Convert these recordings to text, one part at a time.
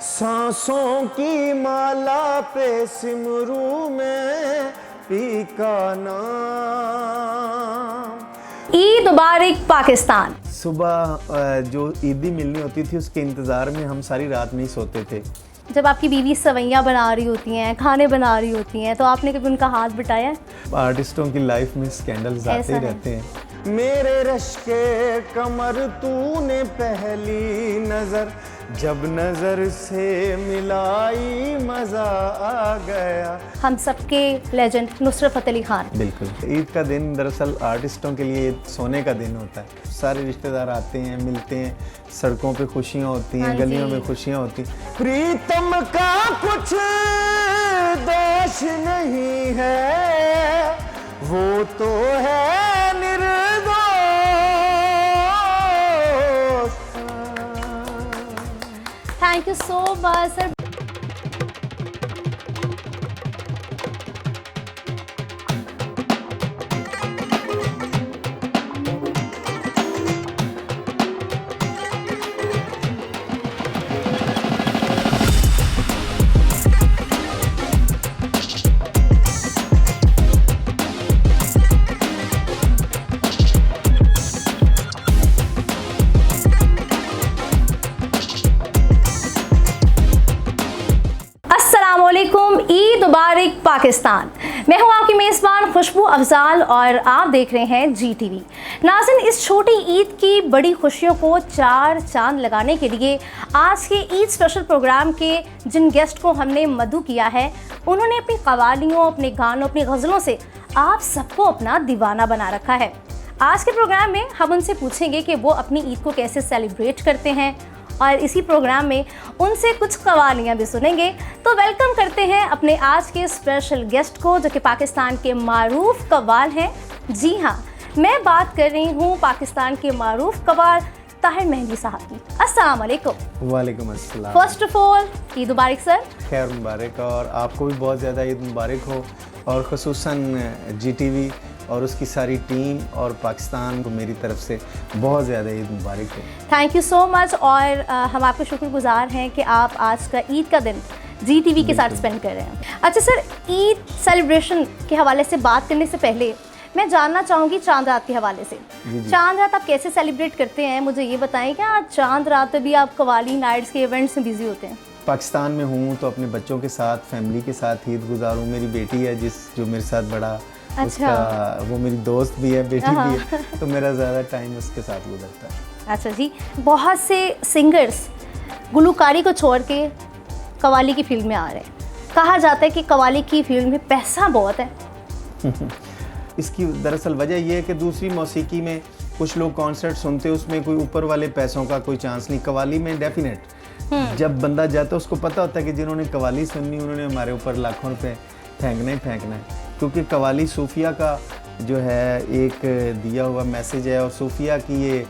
सांसों की माला पे सिमरू में पी का नाम। ईद मुबारक पाकिस्तान। सुबह जो ईदी मिलनी होती थी उसके इंतज़ार में हम सारी रात नहीं सोते थे। जब आपकी बीवी सवैयाँ बना रही होती हैं, खाने बना रही होती हैं, तो आपने कभी उनका हाथ बटाया है? आर्टिस्टों की लाइफ में स्कैंडल्स आते ही रहते हैं। मेरे रश के कमर तूने पहली नजर जब नजर से मिलाई मजा आ गया। हम सबके लेजेंड नुसरत फतेह अली खान। बिल्कुल, ईद का दिन दरअसल आर्टिस्टों के लिए सोने का दिन होता है। सारे रिश्तेदार आते हैं, मिलते हैं, सड़कों पे खुशियाँ होती हैं, गलियों में खुशियाँ होती हैं। प्रीतम का कुछ दोष नहीं है, वो तो है निर्दोष। Thank you so much sir. Eid मुबारक पाकिस्तान। मैं हूं आपकी मेज़बान खुशबू अफजाल और आप देख रहे हैं GTV। नाज़रीन, इस छोटी ईद की बड़ी खुशियों को चार चांद लगाने के लिए आज के ईद स्पेशल प्रोग्राम के जिन गेस्ट को हमने मदऊ किया है, उन्होंने अपनी कवालियों, अपने गानों, अपनी गज़लों से आप सबको अपना दीवाना बना रखा है। आज के प्रोग्राम में हम उनसे पूछेंगे कि वो अपनी ईद को कैसे सेलिब्रेट करते हैं और इसी प्रोग्राम में उनसे कुछ कवालियाँ भी सुनेंगे। तो वेलकम करते हैं अपने आज के स्पेशल गेस्ट को, जो कि पाकिस्तान के मारूफ कव्वाल हैं। जी हाँ, मैं बात कर रही हूँ पाकिस्तान के मारूफ कव्वाल ताहिर मेहंदी साहब की। अस्सलाम वालेकुम। वालेकुम अस्सलाम। First of all Eid Mubarak sir. खैर मुबारक, और आपको भी बहुत ज़्यादा ईद मुबारक हो, और ख़ुसूसन GTV और उसकी सारी टीम और पाकिस्तान को मेरी तरफ से बहुत ज़्यादा ईद मुबारक हो। Thank you so much. और हम आपके शुक्रगुजार हैं कि आप आज का ईद का दिन GTV के साथ स्पेंड कर रहे हैं। अच्छा सर, ईद सेलिब्रेशन के हवाले से बात करने से पहले मैं जानना चाहूँगी चांद रात के हवाले से। चांद रात आप कैसे सेलिब्रेट करते हैं, मुझे ये बताएं। क्या चांद रात भी आप कवाली नाइट्स के इवेंट्स में बिजी होते हैं? पाकिस्तान में हूँ तो अपने बच्चों के साथ, फैमिली के साथ ईद गुजारूँ। मेरी बेटी है जो मेरे साथ बड़ा, अच्छा, वो मेरी दोस्त भी है, बेटी भी है, तो मेरा ज़्यादा टाइम उसके साथ गुजरता है। अच्छा जी, बहुत से सिंगर्स गुलकारी को छोड़ के कवाली की फील्ड में आ रहे हैं। कहा जाता है कि कवाली की फील्ड में पैसा बहुत है। इसकी दरअसल वजह यह है कि दूसरी मौसीकी में कुछ लोग कॉन्सर्ट सुनते हैं, उसमें कोई ऊपर वाले पैसों का कोई चांस नहीं। कवाली में डेफिनेट जब बंदा जाता है उसको पता होता है कि जिन्होंने कवाली सुननी उन्होंने हमारे ऊपर लाखों रुपए फेंकना ही फेंकना है, क्योंकि कवाली सूफिया का जो है एक दिया हुआ मैसेज है, और सूफिया की ये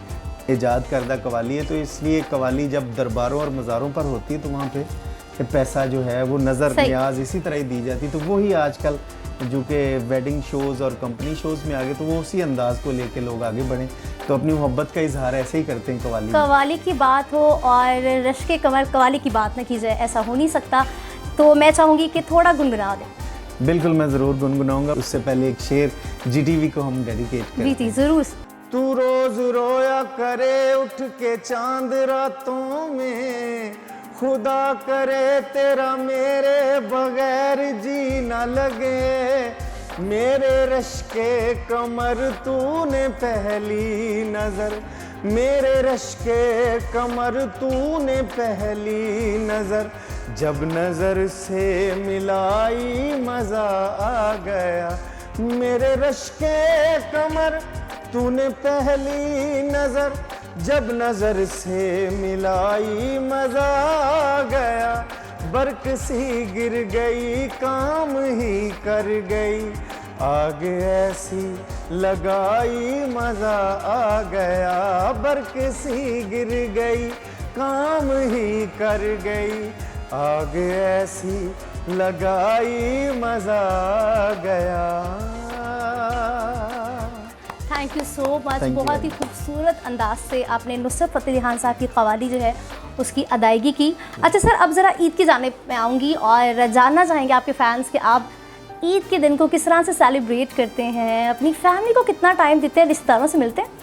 इजाद करदा कवाली है। तो इसलिए कवाली जब दरबारों और मज़ारों पर होती है तो वहाँ पे पैसा जो है वो नज़र न्याज इसी तरह ही दी जाती। तो वही आजकल जो कि वेडिंग शोज़ और कंपनी शोज़ में आगे, तो वो उसी अंदाज़ को लेके लोग आगे बढ़ें, तो अपनी मोहब्बत का इजहार ऐसे ही करते हैं। कवाली की बात हो और रश के कमर कवाली की बात न की जाए, ऐसा हो नहीं सकता। तो मैं चाहूँगी कि थोड़ा गुनगुना दें। बिल्कुल, मैं ज़रूर गुनगुनाऊंगा। उससे पहले एक शेर GTV को हम डेडिकेट करें। जी ज़रूर। तू रोज रोया करे उठ के चांद रातों में, खुदा करे तेरा मेरे बगैर जी न लगे। मेरे रश के कमर तूने पहली नजर, मेरे रश के कमर तूने पहली नजर जब नजर से मिलाई मजा आ गया। मेरे रश के कमर तूने पहली नजर जब नजर से मिलाई मजा आ गया। बरक सी गिर गई काम ही कर गई, आग ऐसी लगाई मजा आ गया। बरक सी गिर गई काम ही कर गई, आग ऐसी लगाई मजा आ गया। Thank you so much. बहुत ही खूबसूरत अंदाज से आपने नुसरत फतेह अली खान साहब की कवाली जो है उसकी अदायगी की। अच्छा सर, अब ज़रा ईद की जानिब मैं आऊँगी और जानना चाहेंगे आपके फैंस कि आप ईद के दिन को किस तरह से सेलिब्रेट करते हैं, अपनी फैमिली को कितना टाइम देते हैं, रिश्तेदारों से मिलते हैं?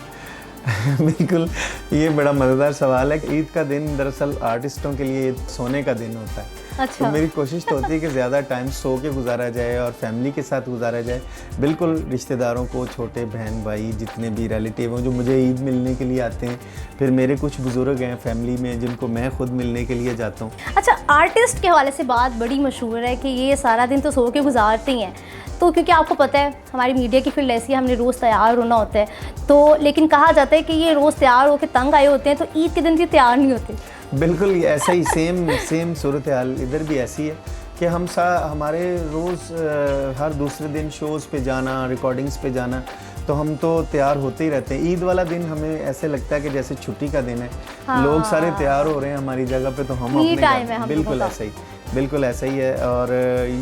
बिल्कुल, ये बड़ा मज़ेदार सवाल है कि ईद का दिन दरअसल आर्टिस्टों के लिए सोने का दिन होता है। अच्छा। तो मेरी कोशिश तो होती है कि ज़्यादा टाइम सो के गुजारा जाए और फैमिली के साथ गुजारा जाए। बिल्कुल, रिश्तेदारों को, छोटे बहन भाई जितने भी रिलेटिव हैं जो मुझे ईद मिलने के लिए आते हैं, फिर मेरे कुछ बुज़ुर्ग हैं फैमिली में जिनको मैं खुद मिलने के लिए जाता हूँ। अच्छा, आर्टिस्ट के हवाले से बात बड़ी मशहूर है कि ये सारा दिन तो सो के गुजारते ही हैं, तो क्योंकि आपको पता है हमारी मीडिया की फील्ड ऐसी है, हमने रोज़ तैयार होना होता है, तो लेकिन कहा जाता है कि ये रोज़ तैयार होकर तंग आए होते हैं, तो ईद के दिन भी तैयार नहीं होते। बिल्कुल ऐसा ही सेम सूरत हाल इधर भी ऐसी है कि हमारे रोज़ हर दूसरे दिन शोज़ पे जाना, रिकॉर्डिंग्स पे जाना, तो हम तो तैयार होते ही रहते हैं। ईद वाला दिन हमें ऐसे लगता है कि जैसे छुट्टी का दिन है। हाँ। लोग सारे तैयार हो रहे हैं हमारी जगह पे, तो हम अपने टाइम है, बिल्कुल ऐसा ही है। और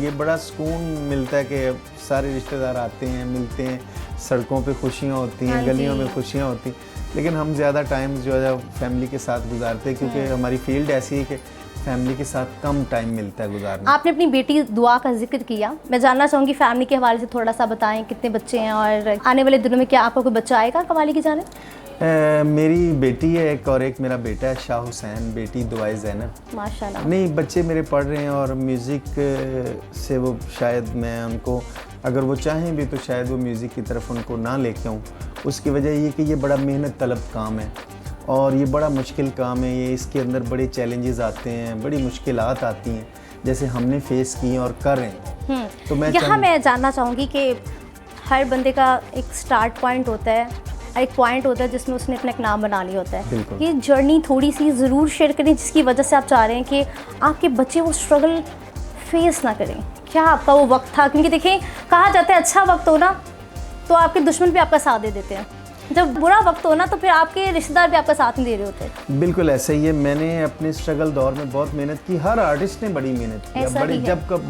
ये बड़ा सुकून मिलता है कि सारे रिश्तेदार आते हैं, मिलते हैं, सड़कों पे खुशियाँ होती हैं, गलियों में खुशियाँ होती हैं, लेकिन हम ज़्यादा टाइम जो है फैमिली के साथ गुजारते हैं क्योंकि हमारी फील्ड ऐसी है कि फैमिली के साथ कम टाइम मिलता है गुजारने। आपने अपनी बेटी दुआ का जिक्र किया, मैं जानना चाहूँगी फैमिली के हवाले से थोड़ा सा बताएं, कितने बच्चे हैं और आने वाले दिनों में क्या आपका कोई बच्चा आएगा कवाली की जानिब? मेरी बेटी है एक और एक मेरा बेटा है शाह हुसैन, बेटी दुआए ज़ैनब। माशाल्लाह। नहीं, बच्चे मेरे पढ़ रहे हैं और म्यूज़िक से वो शायद मैं उनको, अगर वो चाहें भी तो शायद वो म्यूज़िक की तरफ उनको ना लेके आऊँ। उसकी वजह ये कि ये बड़ा मेहनत तलब काम है और ये बड़ा मुश्किल काम है। ये इसके अंदर बड़े चैलेंजेस आते हैं, बड़ी मुश्किलात आती हैं जैसे हमने फेस की और कर रहे हैं। तो मैं जानना चाहूँगी कि हर बंदे का एक स्टार्ट पॉइंट होता है, एक पॉइंट होता है जिसमें उसने अपना एक नाम बना लिया होता है। ये जर्नी थोड़ी सी ज़रूर शेयर करें जिसकी वजह से आप चाह रहे हैं कि आपके बच्चे वो स्ट्रगल फेस ना करें। क्या आपका वो वक्त था? क्योंकि देखिए, कहा जाता है अच्छा वक्त हो ना तो आपके दुश्मन भी आपका साथ दे देते हैं, जब बुरा वक्त हो ना तो फिर आपके रिश्तेदार भी आपका साथ नहीं दे रहे होते। बिल्कुल ऐसा ही है। मैंने अपने स्ट्रगल दौर में बहुत मेहनत की, हर आर्टिस्ट ने बड़ी मेहनत की।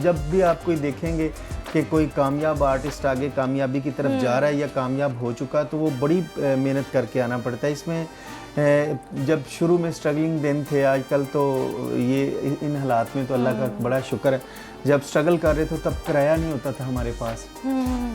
जब भी आप कोई देखेंगे कि कोई कामयाब आर्टिस्ट आगे कामयाबी की तरफ जा रहा है या कामयाब हो चुका, तो वो बड़ी मेहनत करके आना पड़ता है। इसमें जब शुरू में स्ट्रगलिंग दिन थे, आजकल तो ये इन हालात में तो अल्लाह का बड़ा शुक्र है, जब स्ट्रगल कर रहे थे तब किराया नहीं होता था हमारे पास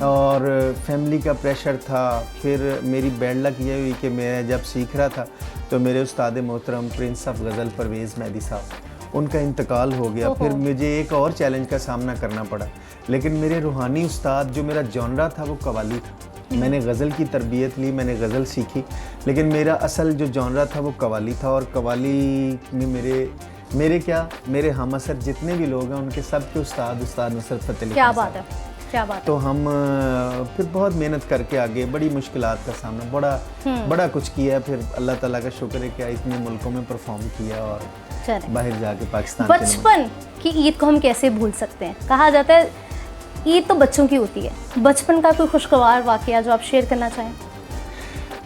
और फैमिली का प्रेशर था। फिर मेरी बैड लक ये हुई कि मैं जब सीख रहा था तो मेरे उस्ताद मोहतरम प्रिंस ऑफ गज़ल परवेज़ मेहदी साहब, उनका इंतकाल हो गया। फिर मुझे एक और चैलेंज का सामना करना पड़ा, लेकिन मेरे रूहानी उस्ताद, जो मेरा जॉनरा था वो कवाली था। मैंने गज़ल की तरबियत ली, मैंने गज़ल सीखी, लेकिन मेरा असल जो जॉनरा था वो कवाली था। और कवाली में मेरे हम असर जितने भी लोग हैं उनके सब के उस्ताद नुसरत फ़तेह अली। क्या बात है। तो हम फिर बहुत मेहनत करके आगे, बड़ी मुश्किलात का सामना, बड़ा कुछ किया। फिर अल्लाह ताला का शुक्र है कि इतने मुल्कों में परफॉर्म किया और बाहर जाके पाकिस्तान। बचपन की ईद को हम कैसे भूल सकते हैं? कहा जाता है ईद तो बच्चों की होती है। बचपन का कोई खुशगवार वाक़या जो आप शेयर करना चाहें?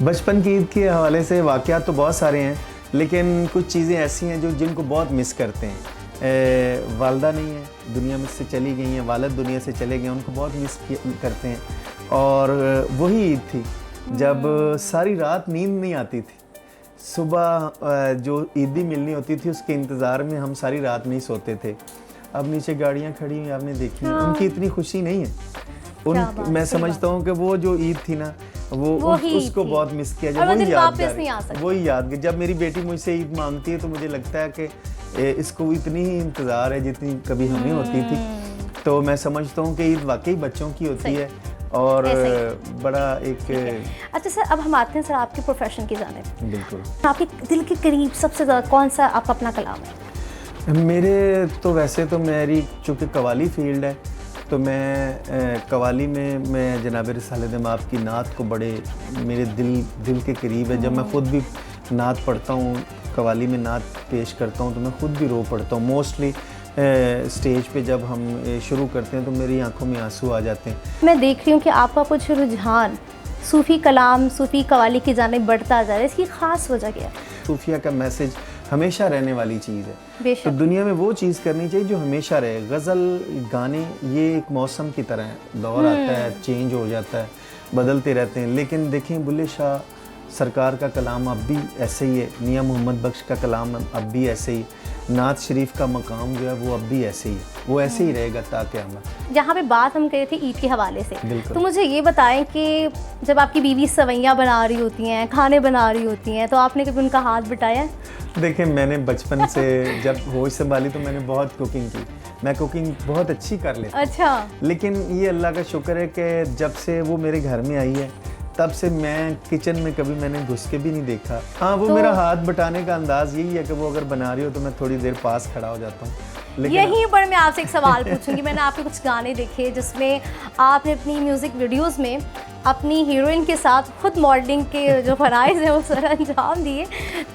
बचपन की ईद के हवाले से वाक़यात तो बहुत सारे हैं, लेकिन कुछ चीज़ें ऐसी हैं जिनको बहुत मिस करते हैं। वालदा नहीं है, दुनिया में से चली गई हैं, वालिद दुनिया से चले गए, उनको बहुत मिस करते हैं। और वही ईद थी जब सारी रात नींद नहीं आती थी, सुबह जो ईदी मिलनी होती थी उसके इंतज़ार में हम सारी रात नहीं सोते थे। अब नीचे गाड़ियाँ खड़ी हुई आपने देखी, उनकी इतनी खुशी नहीं है। मैं समझता हूँ कि वो जो ईद थी ना, वो उसको बहुत मिस किया। जब वही याद जब मेरी बेटी मुझसे ईद मांगती है तो मुझे लगता है कि इसको इतनी ही इंतज़ार है जितनी कभी हमें होती थी। तो मैं समझता हूँ कि ईद वाकई बच्चों की होती है और बड़ा एक। अच्छा सर, अब हम आते हैं सर आपके प्रोफेशन की जानिब। बिल्कुल। आपके दिल के करीब सबसे ज़्यादा कौन सा आपका अपना कलाम है? मेरे तो वैसे तो मेरी चूँकि कवाली फील्ड है तो मैं कवाली में मैं जनाब रिसाले दमाब की नात को बड़े मेरे दिल के करीब है। जब मैं ख़ुद भी नात पढ़ता हूँ, कवाली में नात पेश करता हूँ, तो मैं ख़ुद भी रो पड़ता हूँ। मोस्टली स्टेज पे जब हम शुरू करते हैं तो मेरी आंखों में आंसू आ जाते हैं। मैं देख रही हूँ कि आपका कुछ रुझान सूफ़ी कलाम, सूफ़ी कवाली की जानिब बढ़ता जा रहा है, इसकी ख़ास वजह क्या है? सूफिया का मैसेज हमेशा रहने वाली चीज़ है, तो दुनिया में वो चीज़ करनी चाहिए जो हमेशा रहे। गज़ल गाने ये एक मौसम की तरह है, दौर आता है, चेंज हो जाता है, बदलते रहते हैं। लेकिन देखें बुल्ले शाह सरकार का कलाम अब भी ऐसे ही है, मियां मोहम्मद बख्श का कलाम अब भी ऐसे ही, नात शरीफ का मकाम जो है वो अब भी ऐसे ही, वो ऐसे ही रहेगा ताक़यामत। जहाँ पे बात हम करे थे ईद के हवाले से, बिल्कुल। तो मुझे ये बताएं कि जब आपकी बीवी सवैयाँ बना रही होती हैं, खाने बना रही होती हैं, तो आपने कभी उनका हाथ बटाया है? देखिए, मैंने बचपन से जब होश संभाली तो मैंने बहुत कुकिंग की, मैं कुकिंग बहुत अच्छी कर लेता। अच्छा। लेकिन ये अल्लाह का शुक्र है कि जब से वो मेरे घर में आई है तब से मैं किचन में कभी मैंने घुस के भी नहीं देखा। हाँ, वो मेरा हाथ बटाने का अंदाज यही है कि वो अगर बना रही हो तो मैं थोड़ी देर पास खड़ा हो जाता हूँ। लेकिन यहीं पर मैं आपसे एक सवाल पूछूंगी। मैंने आपके कुछ गाने देखे जिसमें आपने अपनी म्यूज़िक वीडियोस में अपनी हीरोइन के साथ खुद मॉडलिंग के जो फ़राइज़ हैं वो सर अंजाम दिए।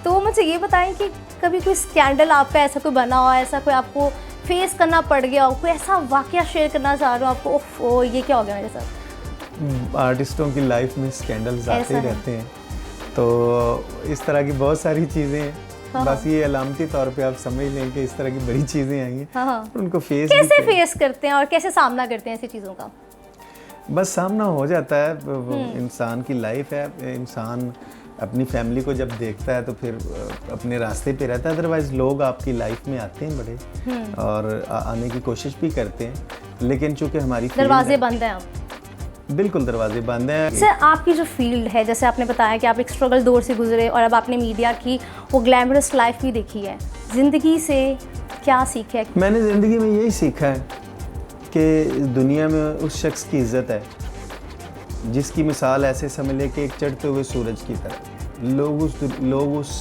तो मुझे ये बताएं कि कभी कोई स्कैंडल आपका ऐसा कोई बना हो, ऐसा कोई आपको फेस करना पड़ गया हो, कोई ऐसा वाकया शेयर करना चाह रहे हो आपको, ओह ये क्या हो गया मेरे साथ? आर्टिस्टों की लाइफ में स्कैंडल्स आते ही रहते हैं, तो इस तरह की बहुत सारी चीज़ें हैं। बस ये अलामती तौर पे आप समझ लें कि इस तरह की बड़ी चीज़ें आई हैं, उनको कैसे फेस करते हैं और कैसे सामना करते हैं ऐसी चीज़ों का? बस सामना हो जाता है, इंसान की लाइफ है, इंसान अपनी फैमिली को जब देखता है तो फिर अपने रास्ते पे रहता है। अदरवाइज लोग आपकी लाइफ में आते हैं बड़े और आने की कोशिश भी करते हैं, लेकिन चूंकि हमारी दरवाजे बंद हैं अब। बिल्कुल दरवाजे बंद हैं। सर, आपकी जो फील्ड है, जैसे आपने बताया कि आप एक स्ट्रगल दौर से गुजरे और अब आपने मीडिया की वो ग्लैमरस लाइफ भी देखी है, ज़िंदगी से क्या सीखा है? मैंने ज़िंदगी में यही सीखा है कि दुनिया में उस शख्स की इज़्ज़त है जिसकी मिसाल ऐसे समझ ले कि एक चढ़ते हुए सूरज की तरह। लोग उस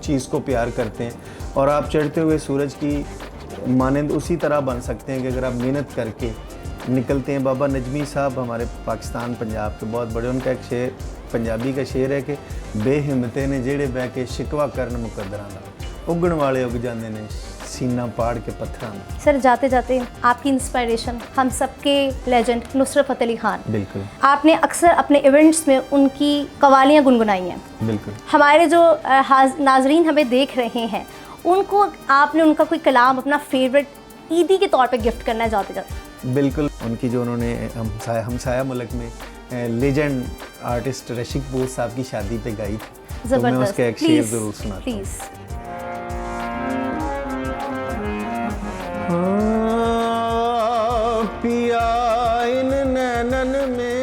चीज़ को प्यार करते हैं और आप चढ़ते हुए सूरज की मानंद उसी तरह बन सकते हैं कि अगर आप मेहनत करके निकलते हैं। बाबा नजमी साहब हमारे पाकिस्तान पंजाब के बहुत बड़े, उनका एक शेर, पंजाबी का शेर है कि बेहिम्मते ने जेड़े बह के शिकवा करन मुकद्दरां दा, उगण वाले उग जाते ने सीना पाड़ के पत्थरां दा। सर, जाते जाते आपकी इंस्पिरेशन हम सबके लेजेंड नुसरत फ़तेह अली खान, बिल्कुल, आपने अक्सर अपने इवेंट्स में उनकी कवालियाँ गुनगुनाई हैं। बिल्कुल। हमारे जो नाजरीन हमें देख रहे हैं उनको आपने उनका कोई कलाम अपना फेवरेट ईदी के तौर पे गिफ्ट करना है जाते जाते? बिल्कुल, उनकी जो उन्होंने हमसाया मुल्क में लेजेंड आर्टिस्ट रशीक बोस साहब की शादी पे गाई थी, तो मैं उसका एक शेर ज़रूर सुनाता हूँ। पिया इन नैनन में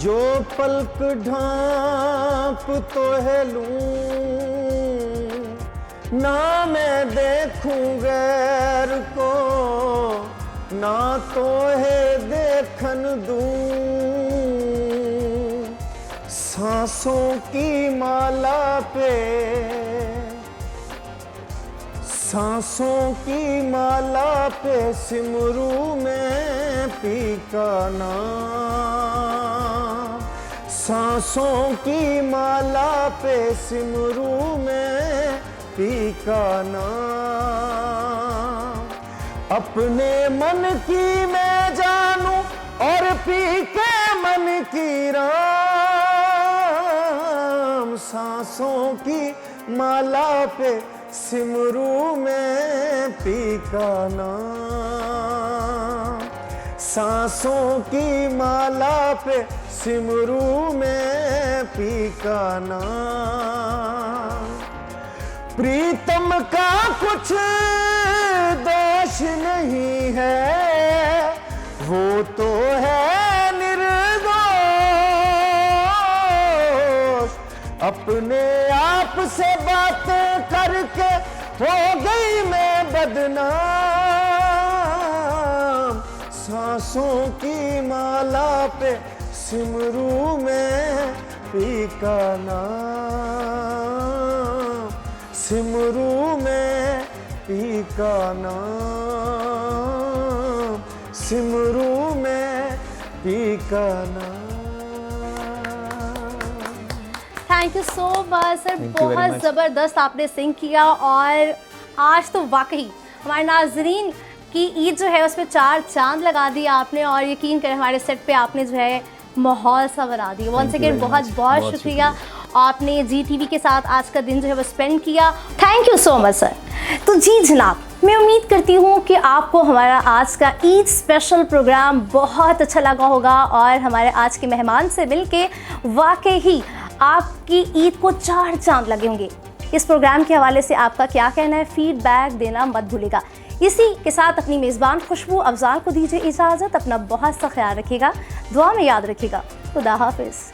जो पलक ढांप तो है लूं, ना मैं देखूं गैर को, ना तो है देखन दूं। सांसों की माला पे, सांसों की माला पे सिमरू में पी का नाम, सांसों की माला पे सिमरू में पी का नाम। अपने मन की मैं जानूं और पी के मन की राम, सांसों की माला पे सिमरू में पी का नाम, सांसों की माला पे सिमरू में पी का नाम। प्रीतम का कुछ दोष नहीं है, वो तो है निर्दोष, अपने आप से बात करके हो गई मैं बदनाम। सांसों की माला पे सिमरू में पी का नाम, सिमरू में पी का नाम, सिमरू में पी का नाम। Thank you so much sir, बहुत ज़बरदस्त आपने सिंग किया और आज तो वाकई हमारे नाजरीन की ईद जो है उसमें 4 चांद लगा दिया आपने और यकीन करें हमारे सेट पे आपने जो है माहौल सा बना दिया। वंस अगेन बहुत बहुत शुक्रिया, आपने GTV के साथ आज का दिन जो है वो स्पेंड किया। Thank you so much sir. तो जी जनाब, मैं उम्मीद करती हूँ कि आपको हमारा आज का ईद स्पेशल प्रोग्राम बहुत अच्छा लगा होगा और हमारे आज के मेहमान से मिलके वाकई ही आपकी ईद को 4 चांद लगे होंगे। इस प्रोग्राम के हवाले से आपका क्या कहना है, फीडबैक देना मत भूलिएगा। इसी के साथ अपनी मेज़बान खुशबू अफजाल को दीजिए इजाज़त। अपना बहुत सा ख्याल रखिएगा, दुआ में याद रखिएगा। खुदा हाफिज़।